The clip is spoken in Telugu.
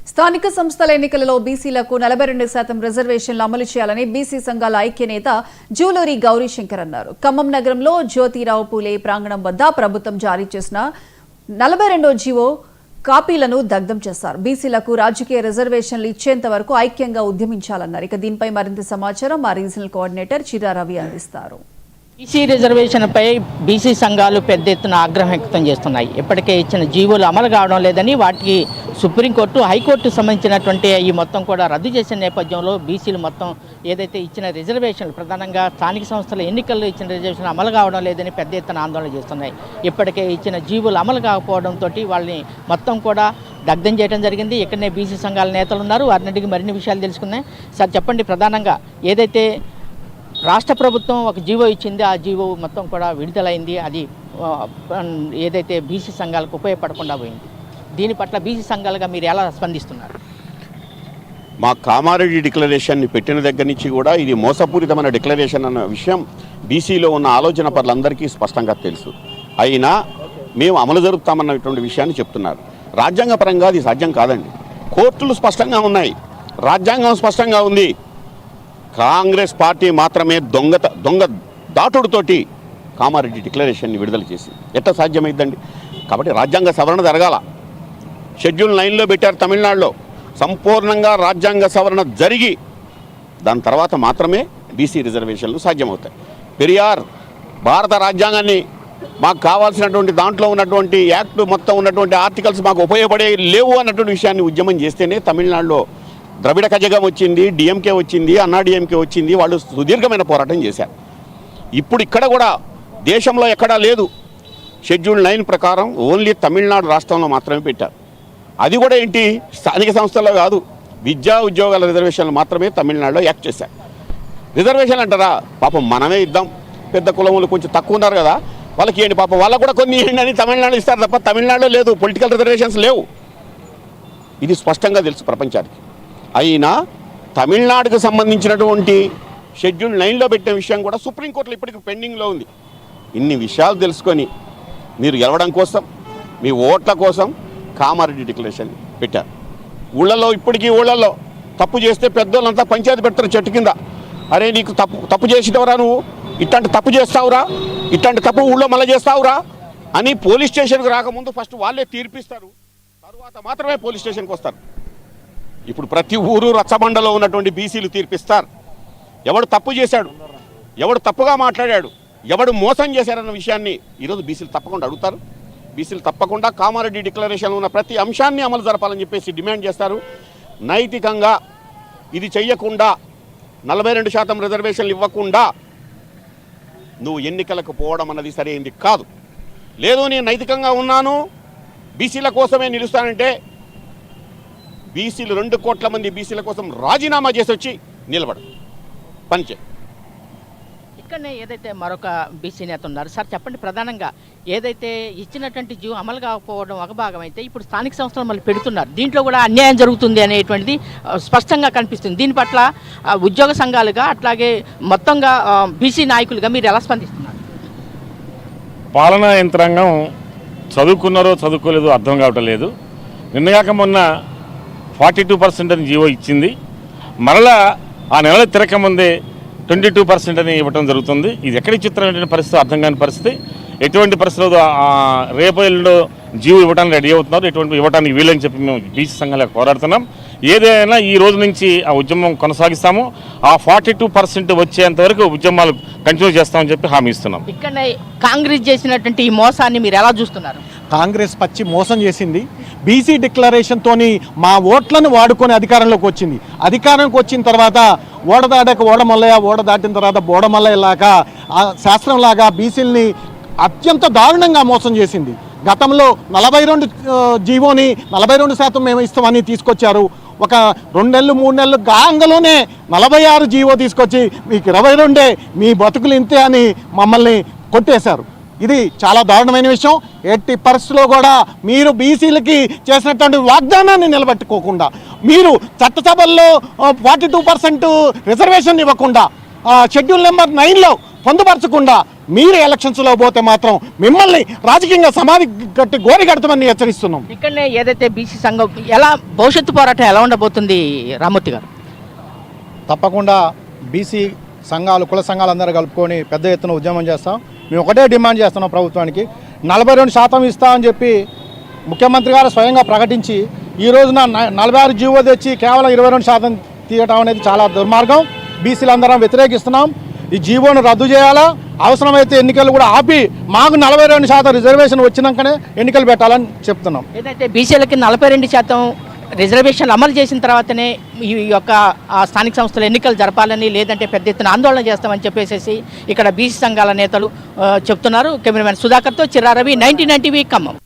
స్థానిక సంస్థల ఎన్నికలలో బీసీలకు 42% రిజర్వేషన్లు అమలు చేయాలని బీసీ సంఘాల ఐక్య నేత జూలూరి గౌరీశంకర్ అన్నారు. ఖమ్మం నగరంలో జ్యోతిరావు పూలే ప్రాంగణం వద్ద ప్రభుత్వం జారీ చేసిన 42వ జీవో కాపీలను దగ్ధం చేశారు. బీసీలకు రాజకీయ రిజర్వేషన్లు ఇచ్చేంత వరకు ఐక్యంగా ఉద్యమించాలన్నారు. ఇక దీనిపై మరింత సమాచారం మా రీజనల్ కోఆర్డినేటర్ చిరా రవి అందిస్తారు. బీసీ రిజర్వేషన్పై బీసీ సంఘాలు పెద్ద ఎత్తున ఆగ్రహం వ్యక్తం చేస్తున్నాయి. ఇప్పటికే ఇచ్చిన జీవోలు అమలు కావడం లేదని వాటికి సుప్రీంకోర్టు, హైకోర్టు సంబంధించినటువంటి ఈ మొత్తం కూడా రద్దు చేసిన నేపథ్యంలో బీసీలు మొత్తం ఏదైతే ఇచ్చిన రిజర్వేషన్లు, ప్రధానంగా స్థానిక సంస్థల ఎన్నికల్లో ఇచ్చిన రిజర్వేషన్లు అమలు కావడం లేదని పెద్ద ఎత్తున ఆందోళన చేస్తున్నాయి. ఇప్పటికే ఇచ్చిన జీవోలు అమలు కాకపోవడంతో వాళ్ళని మొత్తం కూడా దగ్ధం చేయడం జరిగింది. ఇక్కడనే బీసీ సంఘాల నేతలు ఉన్నారు, వారిని మరిన్ని విషయాలు తెలుసుకున్నాయి. సార్ చెప్పండి, ప్రధానంగా ఏదైతే రాష్ట్ర ప్రభుత్వం ఒక జీవో ఇచ్చింది, ఆ జీవో మొత్తం కూడా విడుదలైంది, అది ఏదైతే బీసీ సంఘాలకు ఉపయోగపడకుండా పోయింది, దీని పట్ల బీసీ సంఘాలుగా మీరు ఎలా స్పందిస్తున్నారు? మా కామారెడ్డి డిక్లరేషన్ని పెట్టిన దగ్గర నుంచి కూడా ఇది మోసపూరితమైన డిక్లరేషన్ అన్న విషయం బీసీలో ఉన్న ఆలోచన పరులందరికీ స్పష్టంగా తెలుసు. అయినా మేము అమలు జరుపుతామన్నటువంటి విషయాన్ని చెప్తున్నారు. రాజ్యాంగపరంగా అది సాధ్యం కాదండి. కోర్టులు స్పష్టంగా ఉన్నాయి, రాజ్యాంగం స్పష్టంగా ఉంది. కాంగ్రెస్ పార్టీ మాత్రమే దొంగ దాటుడుతోటి కామారెడ్డి డిక్లరేషన్ని విడుదల చేసి ఎట్లా సాధ్యమైందండి? కాబట్టి రాజ్యాంగ సవరణ జరగాల. షెడ్యూల్ 9లో పెట్టారు తమిళనాడులో. సంపూర్ణంగా రాజ్యాంగ సవరణ జరిగి దాని తర్వాత మాత్రమే బీసీ రిజర్వేషన్లు సాధ్యమవుతాయి. పెరియార్ భారత రాజ్యాంగాన్ని మాకు కావాల్సినటువంటి దాంట్లో ఉన్నటువంటి యాక్ట్ మొత్తం ఉన్నటువంటి ఆర్టికల్స్ మాకు ఉపయోగపడే లేవు అన్నటువంటి విషయాన్ని ఉద్యమం చేస్తేనే తమిళనాడులో ద్రవిడ కజగం వచ్చింది, డిఎంకే వచ్చింది, అన్నా డిఎంకే వచ్చింది. వాళ్ళు సుదీర్ఘమైన పోరాటం చేశారు. ఇప్పుడు ఇక్కడ కూడా దేశంలో ఎక్కడా లేదు. షెడ్యూల్ 9 ప్రకారం ఓన్లీ తమిళనాడు రాష్ట్రంలో మాత్రమే పెట్టారు. అది కూడా ఏంటి, స్థానిక సంస్థల్లో కాదు, విద్యా ఉద్యోగాల రిజర్వేషన్లు మాత్రమే తమిళనాడులో యాక్ట్ చేశారు. రిజర్వేషన్లు అంటారా, పాపం మనమే ఇద్దాం, పెద్ద కులములు కొంచెం తక్కువ ఉన్నారు కదా వాళ్ళకి ఏంటి పాపం, వాళ్ళకు కూడా కొన్ని ఏంటి అని తమిళనాడు ఇస్తారు తప్ప తమిళనాడులో లేదు, పొలిటికల్ రిజర్వేషన్స్ లేవు. ఇది స్పష్టంగా తెలుసు ప్రపంచానికి. అయినా తమిళనాడుకు సంబంధించినటువంటి షెడ్యూల్ 9లో పెట్టిన విషయం కూడా సుప్రీంకోర్టులో ఇప్పటికీ పెండింగ్లో ఉంది. ఇన్ని విషయాలు తెలుసుకొని మీరు గెలవడం కోసం, మీ ఓట్ల కోసం కామారెడ్డి డిక్లరేషన్ పెట్టారు. ఇప్పటికీ ఊళ్ళల్లో తప్పు చేస్తే పెద్దోళ్ళంతా పంచాయతీ పెడతారు చెట్టు కింద. అరే నీకు తప్పు చేసినవరా, నువ్వు ఇట్లాంటి తప్పు చేస్తావురా, ఇట్లాంటి తప్పు ఊళ్ళో మళ్ళీ చేస్తావురా అని పోలీస్ స్టేషన్కి రాకముందు ఫస్ట్ వాళ్ళే తీర్పిస్తారు, తర్వాత మాత్రమే పోలీస్ స్టేషన్కి వస్తారు. ఇప్పుడు ప్రతి ఊరు రచ్చబండలో ఉన్నటువంటి బీసీలు తీర్పిస్తారు. ఎవడు తప్పు చేశాడు, ఎవడు తప్పుగా మాట్లాడాడు, ఎవడు మోసం చేశారన్న విషయాన్ని ఈరోజు బీసీలు తప్పకుండా అడుగుతారు. బీసీలు తప్పకుండా కామారెడ్డి డిక్లరేషన్లో ఉన్న ప్రతి అంశాన్ని అమలు జరపాలని చెప్పేసి డిమాండ్ చేస్తారు. నైతికంగా ఇది చెయ్యకుండా 42% రిజర్వేషన్లు ఇవ్వకుండా నువ్వు ఎన్నికలకు పోవడం అన్నది సరైనది కాదు. లేదు నేను నైతికంగా ఉన్నాను, బీసీల కోసమే నిలుస్తానంటే బీసీలు 2 కోట్ల మంది బీసీల కోసం రాజీనామా చేసి వచ్చి నిలబడు, పనిచే. ఇక్కడనే ఏదైతే మరొక బీసీ నేత ఉన్నారు. సార్ చెప్పండి, ప్రధానంగా ఏదైతే ఇచ్చినటువంటి జీవో అమలు కాకపోవడం ఒక భాగం అయితే ఇప్పుడు స్థానిక సంస్థలు మళ్ళీ పెడుతున్నారు, దీంట్లో కూడా అన్యాయం జరుగుతుంది అనేటువంటిది స్పష్టంగా కనిపిస్తుంది. దీని పట్ల ఉద్యోగ సంఘాలుగా అట్లాగే మొత్తంగా బీసీ నాయకులుగా మీరు ఎలా స్పందిస్తున్నారు? పాలనా యంత్రాంగం చదువుకున్నారో చదువుకోలేదో అర్థం కావటం లేదు. నిన్నగాక మొన్న 42% అని జీవో ఇచ్చింది, మరలా ఆ నెల తిరగకముందే 22% అని ఇవ్వడం జరుగుతుంది. ఇది ఎక్కడి చిత్రమైన పరిస్థితి, అర్థం కాని పరిస్థితి. ఎటువంటి పరిస్థితుల్లో రేపు ఎల్లుండో జీవో ఇవ్వడానికి రెడీ అవుతున్నారు, ఎటువంటి ఇవ్వడానికి వీలని చెప్పి మేము బీసీ సంఘాలకు పోరాడుతున్నాం. ఏదైనా ఈ రోజు నుంచి ఆ ఉద్యమం కొనసాగిస్తాము. ఆ 42% వచ్చేంత వరకు ఉద్యమాలు కంటిన్యూ చేస్తామని చెప్పి హామీ ఇస్తున్నాం. ఇక్కడ కాంగ్రెస్ చేసినటువంటి ఈ మోసాన్ని మీరు ఎలా చూస్తున్నారు? కాంగ్రెస్ పచ్చి మోసం చేసింది. బీసీ డిక్లరేషన్తోని మా ఓట్లను వాడుకొని అధికారంలోకి వచ్చింది. అధికారంలోకి వచ్చిన తర్వాత ఓడదాడాక ఓడమల్లయ్య, ఓడ దాటిన తర్వాత బోడమల్లయ్యలాగా శాస్త్రంలాగా బీసీలని అత్యంత దారుణంగా మోసం చేసింది. గతంలో 42 జీవోని 42% మేము ఇస్తామని తీసుకొచ్చారు. ఒక 2 నెలలు 3 నెలలు గాంగలోనే 46 జీవో తీసుకొచ్చి మీకు 22 మీ బతుకులు ఇంతే అని మమ్మల్ని కొట్టేశారు. ఇది చాలా దారుణమైన విషయం. ఎట్టి పరిస్థితుల్లో కూడా మీరు బీసీలకి చేసినటువంటి వాగ్దానాన్ని నిలబెట్టుకోకుండా, మీరు చట్టసభల్లో 42% రిజర్వేషన్ ఇవ్వకుండా, షెడ్యూల్ నెంబర్ 9లో పొందుపరచకుండా మీరు ఎలక్షన్స్లో పోతే మాత్రం మిమ్మల్ని రాజకీయంగా సమాధి కట్టి గోరి కడతామని హెచ్చరిస్తున్నాం. ఇక్కడనే ఏదైతే బీసీ సంఘం ఎలా భవిష్యత్తు పోరాటం ఎలా ఉండబోతుంది రామ్మూర్తి గారు? తప్పకుండా బీసీ సంఘాలు కుల సంఘాలు అందరూ కలుపుకొని పెద్ద ఎత్తున ఉద్యమం చేస్తాం. మేము ఒకటే డిమాండ్ చేస్తున్నాం ప్రభుత్వానికి, 42% ఇస్తామని చెప్పి ముఖ్యమంత్రి గారు స్వయంగా ప్రకటించి ఈ రోజున 46 జీవో తెచ్చి కేవలం 22% తీయటం అనేది చాలా దుర్మార్గం. బీసీలు అందరం వ్యతిరేకిస్తున్నాం. ఈ జీవోను రద్దు చేయాలా, అవసరమైతే ఎన్నికలు కూడా ఆపి మాకు 42% రిజర్వేషన్ వచ్చినాకనే ఎన్నికలు పెట్టాలని చెప్తున్నాం. ఏదైతే బీసీలకి 42% రిజర్వేషన్లు అమలు చేసిన తర్వాతనే ఈ యొక్క స్థానిక సంస్థల ఎన్నికలు జరపాలని, లేదంటే పెద్ద ఎత్తున ఆందోళన చేస్తామని చెప్పేసి ఇక్కడ బీసీ సంఘాల నేతలు చెప్తున్నారు. కెమెరామెన్ సుధాకర్తో చిర్రా రవి, 99 టీవీ, ఖమ్మం.